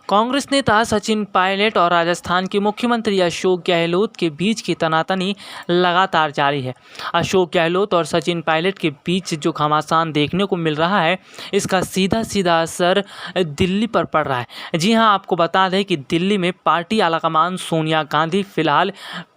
कांग्रेस नेता सचिन पायलट और राजस्थान के मुख्यमंत्री अशोक गहलोत के बीच की तनातनी लगातार जारी है। अशोक गहलोत और सचिन पायलट के बीच जो घमासान देखने को मिल रहा है, इसका सीधा सीधा असर दिल्ली पर पड़ रहा है। जी हां, आपको बता दें कि दिल्ली में पार्टी आलाकमान सोनिया गांधी फिलहाल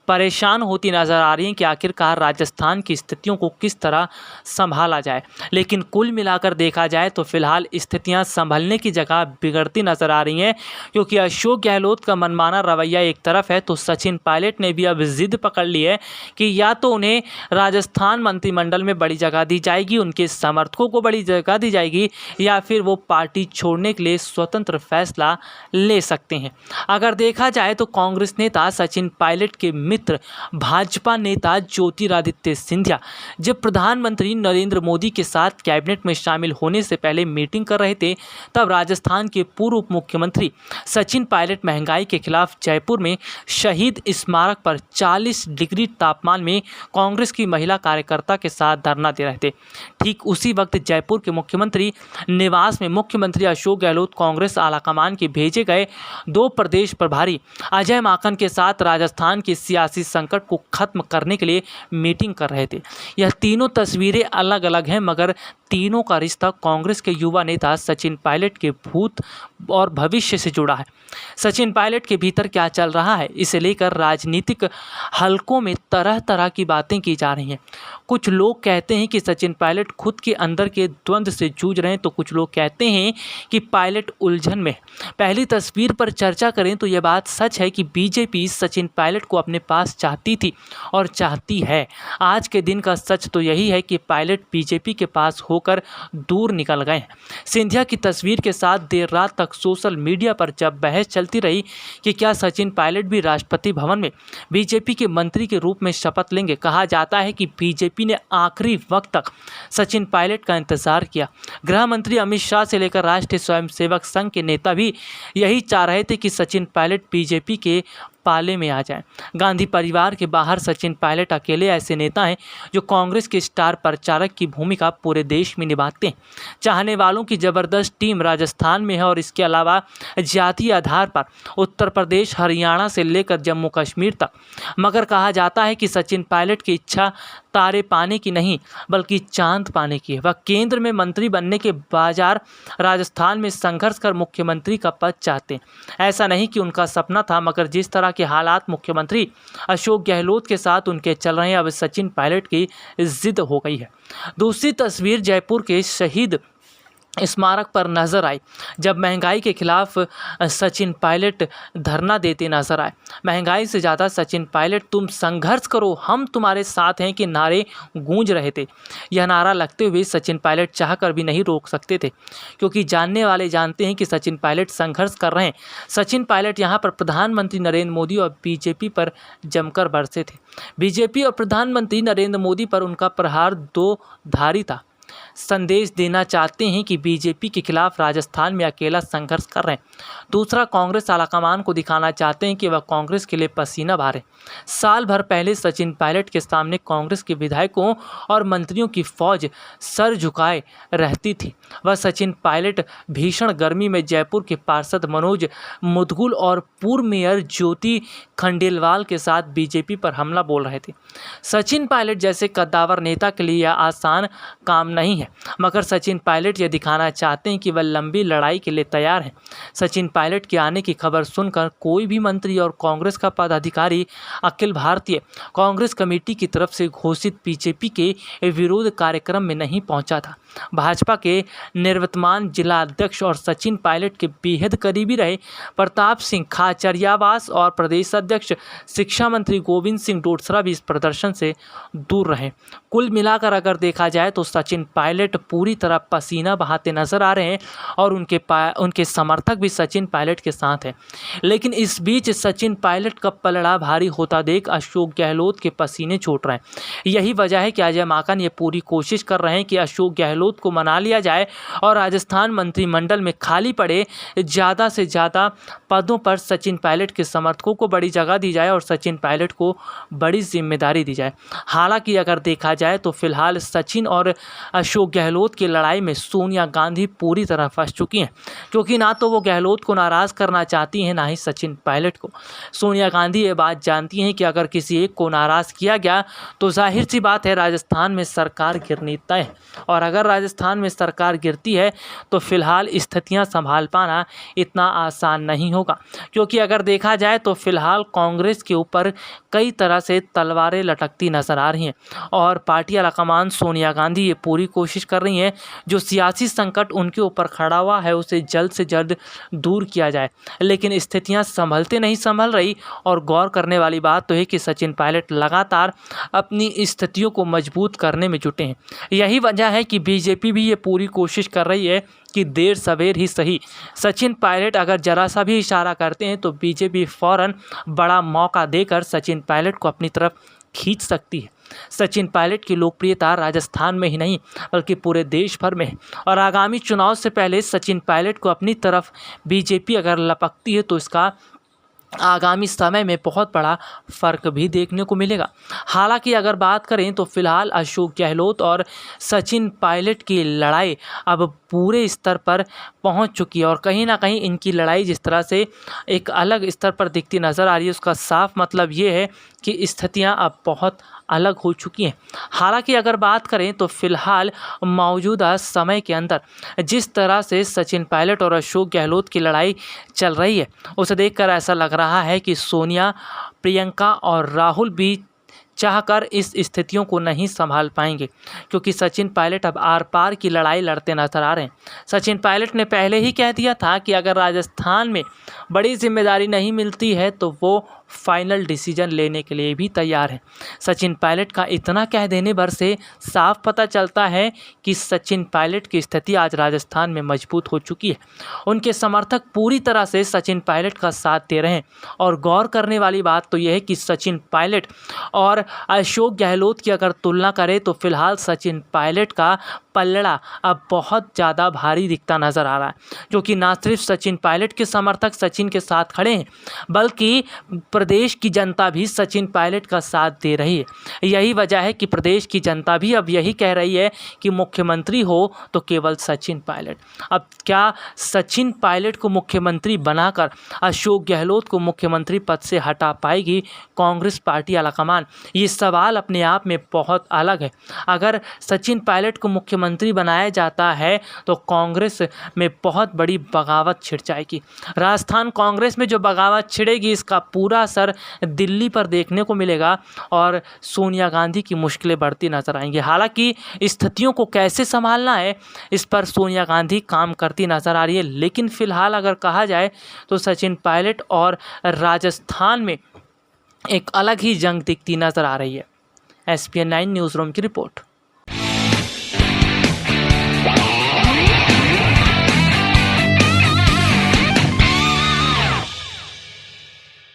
परेशान होती नजर आ रही हैं कि आखिरकार राजस्थान की स्थितियों को किस तरह संभाला जाए। लेकिन कुल मिलाकर देखा जाए तो फिलहाल स्थितियां संभलने की जगह बिगड़ती नजर आ रही हैं, क्योंकि अशोक गहलोत का मनमाना रवैया एक तरफ है तो सचिन पायलट ने भी अब जिद पकड़ ली है कि या तो उन्हें राजस्थान मंत्रिमंडल में बड़ी जगह दी जाएगी, उनके समर्थकों को बड़ी जगह दी जाएगी, या फिर वो पार्टी छोड़ने के लिए स्वतंत्र फैसला ले सकते हैं। अगर देखा जाए तो कांग्रेस नेता सचिन पायलट के मित्र भाजपा नेता ज्योतिरादित्य सिंधिया जब प्रधानमंत्री नरेंद्र मोदी के साथ कैबिनेट में शामिल होने से पहले मीटिंग कर रहे थे, तब राजस्थान के पूर्व उप मुख्यमंत्री सचिन पायलट महंगाई के खिलाफ जयपुर में शहीद स्मारक पर 40 डिग्री तापमान में कांग्रेस की महिला कार्यकर्ता के साथ धरना दे रहे थे। ठीक उसी वक्त जयपुर के मुख्यमंत्री निवास में मुख्यमंत्री अशोक गहलोत कांग्रेस आलाकमान के भेजे गए 2 प्रदेश प्रभारी अजय माकन के साथ राजस्थान के सियासी संकट को खत्म करने के लिए मीटिंग कर रहे थे। यह तीनों तस्वीरें अलग अलग हैं, मगर तीनों का रिश्ता कांग्रेस के युवा नेता सचिन पायलट के भूत और भविष्य से जुड़ा है। सचिन पायलट के भीतर क्या चल रहा है, इसे लेकर राजनीतिक हलकों में तरह तरह की बातें की जा रही हैं। कुछ लोग कहते हैं कि सचिन पायलट खुद के अंदर के द्वंद्व से जूझ रहे हैं, तो कुछ लोग कहते हैं कि पायलट उलझन में। पहली तस्वीर पर चर्चा करें तो यह बात सच है कि बीजेपी सचिन पायलट को अपने पास चाहती थी और चाहती है। आज के दिन का सच तो यही है कि पायलट बीजेपी के पास होकर दूर निकल गए हैं। सिंधिया की तस्वीर के साथ देर रात तक सोशल मीडिया पर जब बहस चलती रही कि क्या सचिन पायलट भी राष्ट्रपति भवन में बीजेपी के मंत्री के रूप में शपथ लेंगे, कहा जाता है कि बीजेपी ने आखिरी वक्त तक सचिन पायलट का इंतजार किया। गृह मंत्री अमित शाह से लेकर राष्ट्रीय स्वयंसेवक संघ के नेता भी यही चाह रहे थे कि सचिन पायलट बीजेपी के पाले में आ जाएं। गांधी परिवार के बाहर सचिन पायलट अकेले ऐसे नेता हैं जो कांग्रेस के स्टार प्रचारक की भूमिका पूरे देश में निभाते हैं। चाहने वालों की जबरदस्त टीम राजस्थान में है और इसके अलावा जातीय आधार पर उत्तर प्रदेश, हरियाणा से लेकर जम्मू कश्मीर तक। मगर कहा जाता है कि सचिन पायलट की इच्छा तारे पाने की नहीं बल्कि चांद पाने की है। वह केंद्र में मंत्री बनने के बाजार राजस्थान में संघर्ष कर मुख्यमंत्री का पद चाहते हैं। ऐसा नहीं कि उनका सपना था, मगर जिस तरह के हालात मुख्यमंत्री अशोक गहलोत के साथ उनके चल रहे हैं, अब सचिन पायलट की जिद हो गई है। दूसरी तस्वीर जयपुर के शहीद स्मारक पर नजर आई, जब महंगाई के खिलाफ सचिन पायलट धरना देते नजर आए। महंगाई से ज़्यादा सचिन पायलट तुम संघर्ष करो, हम तुम्हारे साथ हैं के नारे गूंज रहे थे। यह नारा लगते हुए सचिन पायलट चाहकर भी नहीं रोक सकते थे, क्योंकि जानने वाले जानते हैं कि सचिन पायलट संघर्ष कर रहे हैं। सचिन पायलट यहाँ पर प्रधानमंत्री नरेंद्र मोदी और बीजेपी पर जमकर बरसे थे। बीजेपी और प्रधानमंत्री नरेंद्र मोदी पर उनका प्रहार 2 धारी था। संदेश देना चाहते हैं कि बीजेपी के खिलाफ राजस्थान में अकेला संघर्ष कर रहे हैं। दूसरा, कांग्रेस आलाकमान को दिखाना चाहते हैं कि वह कांग्रेस के लिए पसीना बहारे। साल भर पहले सचिन पायलट के सामने कांग्रेस के विधायकों और मंत्रियों की फौज सर झुकाए रहती थी। वह सचिन पायलट भीषण गर्मी में जयपुर के पार्षद मनोज मुदगुल और पूर्व मेयर ज्योति खंडेलवाल के साथ बीजेपी पर हमला बोल रहे थे। सचिन पायलट जैसे कद्दावर नेता के लिए यह आसान काम नहीं है, मगर सचिन पायलट यह दिखाना चाहते हैं कि वह लंबी लड़ाई के लिए तैयार हैं। सचिन पायलट के आने की खबर सुनकर कोई भी मंत्री और कांग्रेस का पदाधिकारी अखिल भारतीय कांग्रेस कमेटी की तरफ से घोषित बीजेपी के विरोध कार्यक्रम में नहीं पहुंचा था। भाजपा के निवर्तमान जिला अध्यक्ष और सचिन पायलट के बेहद करीबी रहे प्रताप सिंह खाचरियावास और प्रदेश अध्यक्ष शिक्षा मंत्री गोविंद सिंह डोटासरा भी इस प्रदर्शन से दूर रहे। कुल मिलाकर अगर देखा जाए तो सचिन पायलट पूरी तरह पसीना बहाते नजर आ रहे हैं और उनके समर्थक भी सचिन पायलट के साथ हैं। लेकिन इस बीच सचिन पायलट का पलड़ा भारी होता देख अशोक गहलोत के पसीने छूट रहे हैं। यही वजह है कि अजय माकन ये पूरी कोशिश कर रहे हैं कि अशोक गहलोत को मना लिया जाए और राजस्थान मंत्रिमंडल में खाली पड़े ज़्यादा से ज़्यादा पदों पर सचिन पायलट के समर्थकों को बड़ी जगह दी जाए और सचिन पायलट को बड़ी जिम्मेदारी दी जाए। हालांकि अगर देखा जाए तो फिलहाल सचिन और अशोक अशोक गहलोत की लड़ाई में सोनिया गांधी पूरी तरह फंस चुकी हैं, क्योंकि ना तो वो गहलोत को नाराज़ करना चाहती हैं, ना ही सचिन पायलट को। सोनिया गांधी ये बात जानती हैं कि अगर किसी एक को नाराज़ किया गया तो जाहिर सी बात है राजस्थान में सरकार गिरनी तय है, और अगर राजस्थान में सरकार गिरती है तो फिलहाल स्थितियां संभाल पाना इतना आसान नहीं होगा, क्योंकि अगर देखा जाए तो फिलहाल कांग्रेस के ऊपर कई तरह से तलवारें लटकती नजर आ रही हैं, और पार्टी आलाकमान सोनिया गांधी ये पूरी कोशिश कर रही हैं जो सियासी संकट उनके ऊपर खड़ा हुआ है उसे जल्द से जल्द दूर किया जाए। लेकिन स्थितियां संभलते नहीं संभल रही, और गौर करने वाली बात तो है कि सचिन पायलट लगातार अपनी स्थितियों को मजबूत करने में जुटे हैं। यही वजह है कि बीजेपी भी ये पूरी कोशिश कर रही है कि देर सवेर ही सही सचिन पायलट अगर जरा सा भी इशारा करते हैं तो बीजेपी फौरन बड़ा मौका देकर सचिन पायलट को अपनी तरफ खींच सकती है। सचिन पायलट की लोकप्रियता राजस्थान में ही नहीं बल्कि पूरे देश भर में है, और आगामी चुनाव से पहले सचिन पायलट को अपनी तरफ बीजेपी अगर लपकती है तो इसका आगामी समय में बहुत बड़ा फ़र्क भी देखने को मिलेगा। हालांकि अगर बात करें तो फिलहाल अशोक गहलोत और सचिन पायलट की लड़ाई अब पूरे स्तर पर पहुंच चुकी है, और कहीं ना कहीं इनकी लड़ाई जिस तरह से एक अलग स्तर पर दिखती नज़र आ रही है उसका साफ मतलब ये है कि स्थितियां अब बहुत अलग हो चुकी हैं। हालांकि अगर बात करें तो फिलहाल मौजूदा समय के अंदर जिस तरह से सचिन पायलट और अशोक गहलोत की लड़ाई चल रही है उसे देखकर ऐसा लग रहा है कि सोनिया, प्रियंका और राहुल भी चाहकर इस स्थितियों को नहीं संभाल पाएंगे, क्योंकि सचिन पायलट अब आर पार की लड़ाई लड़ते नजर आ रहे हैं। सचिन पायलट ने पहले ही कह दिया था कि अगर राजस्थान में बड़ी जिम्मेदारी नहीं मिलती है तो वो फाइनल डिसीजन लेने के लिए भी तैयार है। सचिन पायलट का इतना कह देने भर से साफ पता चलता है कि सचिन पायलट की स्थिति आज राजस्थान में मजबूत हो चुकी है। उनके समर्थक पूरी तरह से सचिन पायलट का साथ दे रहे हैं, और गौर करने वाली बात तो यह है कि सचिन पायलट और अशोक गहलोत की अगर तुलना करें तो फिलहाल सचिन पायलट का पलड़ा अब बहुत ज़्यादा भारी दिखता नज़र आ रहा है, क्योंकि ना सिर्फ सचिन पायलट के समर्थक सचिन के साथ खड़े हैं बल्कि प्रदेश की जनता भी सचिन पायलट का साथ दे रही है। यही वजह है कि प्रदेश की जनता भी अब यही कह रही है कि मुख्यमंत्री हो तो केवल सचिन पायलट। अब क्या सचिन पायलट को मुख्यमंत्री बनाकर अशोक गहलोत को मुख्यमंत्री पद से हटा पाएगी कांग्रेस पार्टी आलाकमान? ये सवाल अपने आप में बहुत अलग है। अगर सचिन पायलट को मुख्यमंत्री बनाया जाता है तो कांग्रेस में बहुत बड़ी बगावत छिड़ जाएगी। राजस्थान कांग्रेस में जो बगावत छिड़ेगी इसका पूरा असर दिल्ली पर देखने को मिलेगा, और सोनिया गांधी की मुश्किलें बढ़ती नजर आएंगी। हालांकि स्थितियों को कैसे संभालना है इस पर सोनिया गांधी काम करती नजर आ रही है, लेकिन फिलहाल अगर कहा जाए तो सचिन पायलट और राजस्थान में एक अलग ही जंग दिखती नजर आ रही है। SPN 9 न्यूज़ रूम की रिपोर्ट।